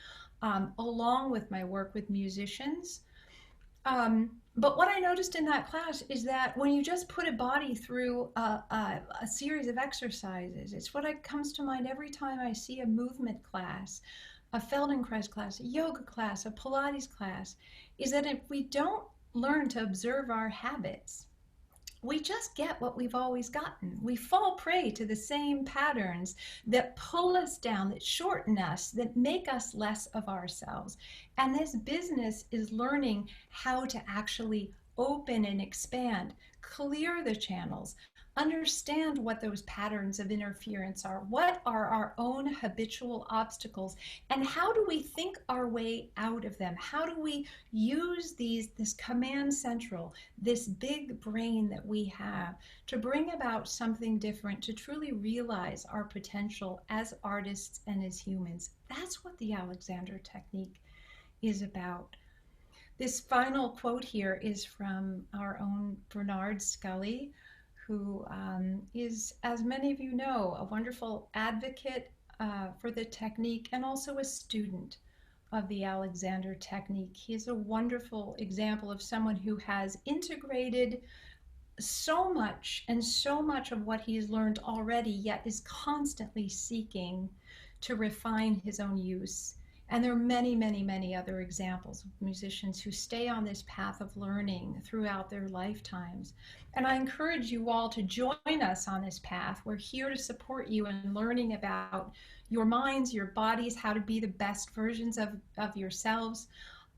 along with my work with musicians. But what I noticed in that class is that when you just put a body through a series of exercises, it's what comes to mind every time I see a movement class, a Feldenkrais class, a yoga class, a Pilates class, is that if we don't learn to observe our habits, we just get what we've always gotten. We fall prey to the same patterns that pull us down, that shorten us, that make us less of ourselves. And this business is learning how to actually open and expand, clear the channels, understand what those patterns of interference are, what are our own habitual obstacles, and how do we think our way out of them? How do we use this command central, this big brain that we have, to bring about something different, to truly realize our potential as artists and as humans? That's what the Alexander technique is about. This final quote here is from our own Bernard Scully, who is, as many of you know, a wonderful advocate for the technique and also a student of the Alexander technique. He is a wonderful example of someone who has integrated so much of what he's learned already, yet is constantly seeking to refine his own use. And there are many, many, many other examples of musicians who stay on this path of learning throughout their lifetimes. And I encourage you all to join us on this path. We're here to support you in learning about your minds, your bodies, how to be the best versions of yourselves.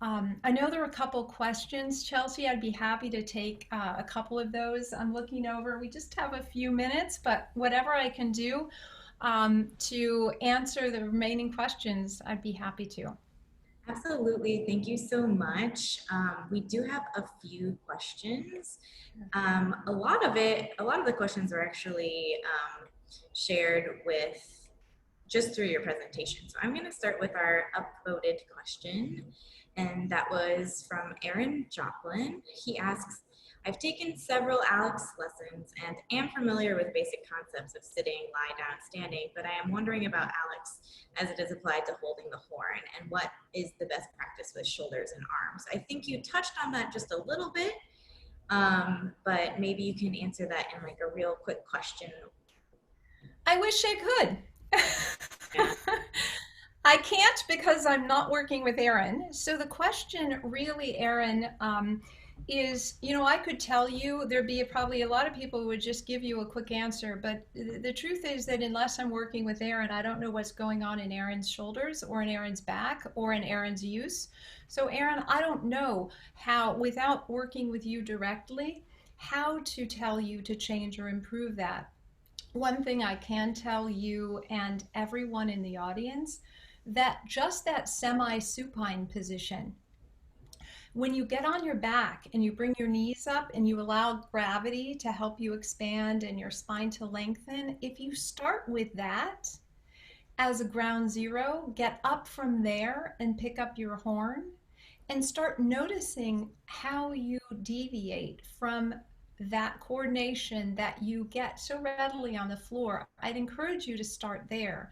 I know there are a couple questions, Chelsea. I'd be happy to take a couple of those. I'm looking over. We just have a few minutes, but whatever I can do to answer the remaining questions, I'd be happy to. Absolutely. Thank you so much. We do have a few questions. A lot of the questions are actually shared with just through your presentation. So I'm going to start with our upvoted question, and that was from Aaron Joplin. He asks, I've taken several Alex lessons and am familiar with basic concepts of sitting, lie down, standing, but I am wondering about Alex as it is applied to holding the horn and what is the best practice with shoulders and arms. I think you touched on that just a little bit, but maybe you can answer that in like a real quick question. I wish I could. Yeah. I can't because I'm not working with Aaron. So the question really, Aaron, is, I could tell you there'd be probably a lot of people who would just give you a quick answer, but the truth is that unless I'm working with Aaron, I don't know what's going on in Aaron's shoulders or in Aaron's back or in Aaron's use. So Aaron, I don't know how, without working with you directly, how to tell you to change or improve that. One thing I can tell you and everyone in the audience, that just that semi-supine position, when you get on your back and you bring your knees up and you allow gravity to help you expand and your spine to lengthen, if you start with that as a ground zero, get up from there and pick up your horn and start noticing how you deviate from that coordination that you get so readily on the floor. I'd encourage you to start there.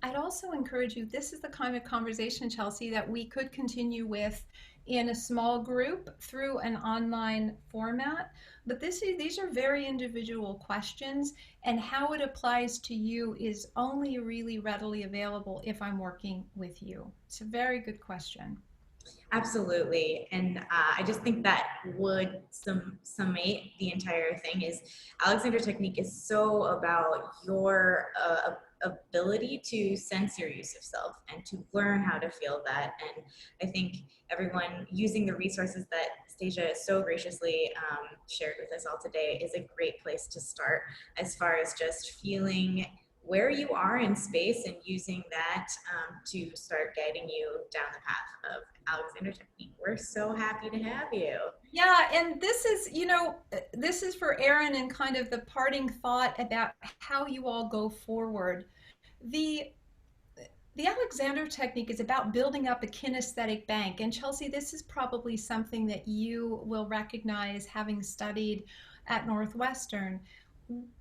I'd also encourage you, this is the kind of conversation, Chelsea, that we could continue with in a small group through an online format. But these are very individual questions, and how it applies to you is only really readily available if I'm working with you. It's a very good question. Absolutely. And I just think that would summate the entire thing is Alexander Technique is so about your ability to sense your use of self and to learn how to feel that. And I think everyone using the resources that Stasia so graciously shared with us all today is a great place to start as far as just feeling where you are in space and using that to start guiding you down the path of Alexander Technique. We're so happy to have you. Yeah, and this is, this is for Erin and kind of the parting thought about how you all go forward. The the Alexander technique is about building up a kinesthetic bank. And Chelsea, this is probably something that you will recognize having studied at Northwestern.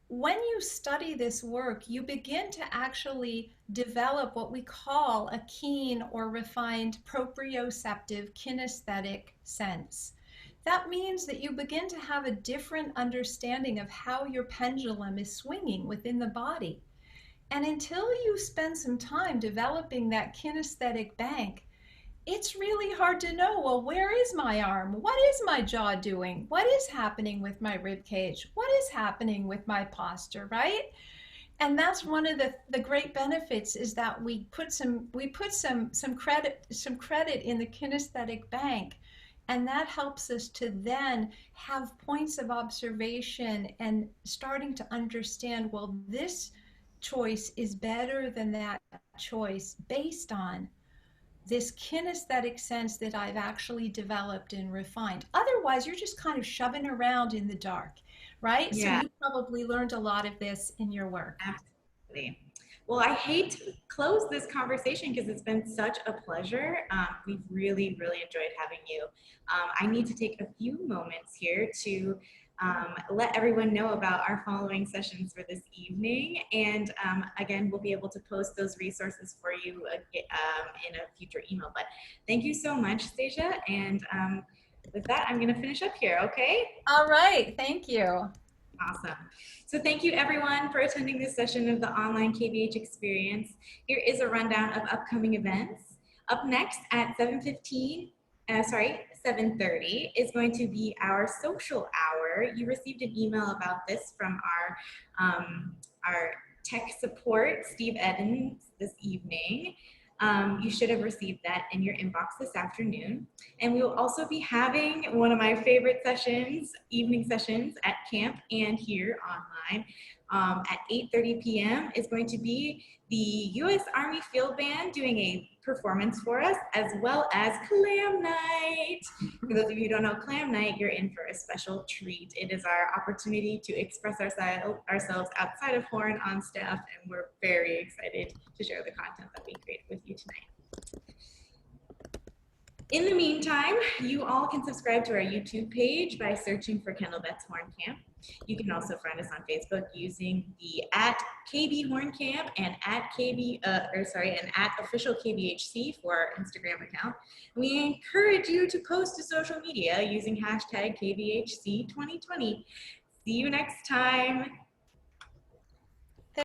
When you study this work, you begin to actually develop what we call a keen or refined proprioceptive kinesthetic sense. That means that you begin to have a different understanding of how your pendulum is swinging within the body. And until you spend some time developing that kinesthetic bank, it's really hard to know, well, where is my arm? What is my jaw doing? What is happening with my rib cage? What is happening with my posture, right? And that's one of the great benefits is that we put some credit in the kinesthetic bank, and that helps us to then have points of observation and starting to understand, well, this choice is better than that choice based on this kinesthetic sense that I've actually developed and refined. Otherwise, you're just kind of shoving around in the dark, right? So Yeah, you probably learned a lot of this in your work. absolutely. Well, I hate to close this conversation because it's been such a pleasure. We've really, really enjoyed having you. I need to take a few moments here to let everyone know about our following sessions for this evening. And again, we'll be able to post those resources for you in a future email. But thank you so much, Stasia. And with that, I'm going to finish up here, okay? All right, thank you. Awesome. So thank you everyone for attending this session of the online KBH experience. Here is a rundown of upcoming events. Up next at 7:30 is going to be our social hour. You received an email about this from our tech support, Steve Edens, this evening. You should have received that in your inbox this afternoon. And we will also be having one of my favorite sessions, evening sessions at camp and here online at 8:30 p.m. is going to be the U.S. Army Field Band doing a performance for us, as well as Clam Night. For those of you who don't know Clam Night, you're in for a special treat. It is our opportunity to express ourselves outside of Horn on staff, and we're very excited to share the content that we created with you tonight. In the meantime, you all can subscribe to our YouTube page by searching for Kendall Betts Horn Camp. You can also find us on Facebook using the @KB Horn Camp and @official KBHC for our Instagram account. We encourage you to post to social media using #KBHC2020. See you next time.